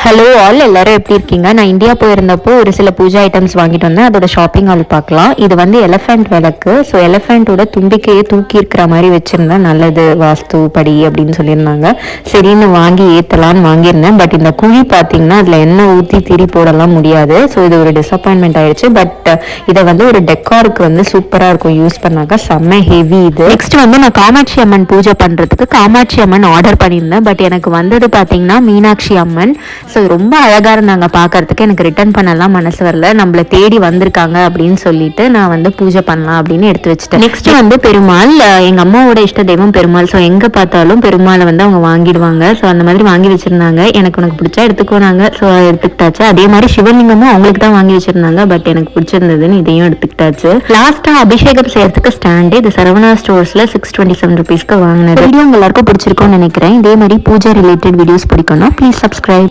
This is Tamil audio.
ஹலோ ஆல், எல்லாரும் எப்படி இருக்கீங்க? நான் இந்தியா போயிருந்தப்போ ஒரு சில பூஜா ஐட்டம்ஸ் வாங்கிட்டு வந்தேன். அதோட ஷாப்பிங் ஆல் பார்க்கலாம். இது வந்து எலஃபென்ட் விளக்கு. ஸோ எலஃபென்ட்டோட தும்பிக்கையை தூக்கி இருக்கிற மாதிரி வச்சிருந்தேன், நல்லது வாஸ்து படி அப்படின்னு சொல்லியிருந்தாங்க. சரின்னு வாங்கி ஏற்றலான்னு வாங்கியிருந்தேன். பட் இந்த குழி பார்த்தீங்கன்னா அதில் எண்ணெய் ஊற்றி திரி போடலாம் முடியாது. ஸோ இது ஒரு டிசப்பாயின்மெண்ட் ஆயிடுச்சு. பட் இதை வந்து ஒரு டெக்காருக்கு வந்து சூப்பராக இருக்கும் யூஸ் பண்ணாக்க. செம்ம ஹெவி இது. நெக்ஸ்ட் வந்து நான் காமாட்சி அம்மன் பூஜை பண்ணுறதுக்கு காமாட்சி அம்மன் ஆர்டர் பண்ணியிருந்தேன். பட் எனக்கு வந்தது பார்த்தீங்கன்னா மீனாட்சி அம்மன். ஸோ ரொம்ப அழகாக இருந்தாங்க பார்க்கறதுக்கு. எனக்கு ரிட்டர்ன் பண்ணலாம் மனசு வரல. நம்மளை தேடி வந்திருக்காங்க அப்படின்னு சொல்லிட்டு நான் வந்து பூஜை பண்ணலாம் அப்படின்னு எடுத்து வச்சுட்டேன். நெக்ஸ்ட் வந்து பெருமாள். எங்கள் அம்மாவோட இஷ்ட தெய்வம் பெருமாள். ஸோ எங்கே பார்த்தாலும் பெருமாளை வந்து அவங்க வாங்கிடுவாங்க. ஸோ அந்த மாதிரி வாங்கி வச்சிருந்தாங்க. எனக்கு உனக்கு பிடிச்சா எடுத்துக்கோனாங்க. ஸோ எடுத்துக்கிட்டாச்சு. அதே மாதிரி சிவலிங்கமும் அவங்களுக்கு தான் வாங்கி வச்சிருந்தாங்க. பட் எனக்கு பிடிச்சிருந்ததுன்னு இதையும் எடுத்துக்கிட்டாச்சு. லாஸ்ட்டாக அபிஷேகம் செய்யறதுக்கு ஸ்டாண்டு. இது சரவணா ஸ்டோர்ஸில் 627 rupeesக்கு வாங்கினது. வீடியோ எல்லாருக்கும் பிடிச்சிருக்கும்னு நினைக்கிறேன். இதே மாதிரி பூஜை ரிலேட்டட் வீடியோஸ் பிடிக்கும்னா ப்ளீஸ் சப்ஸ்கிரைப்.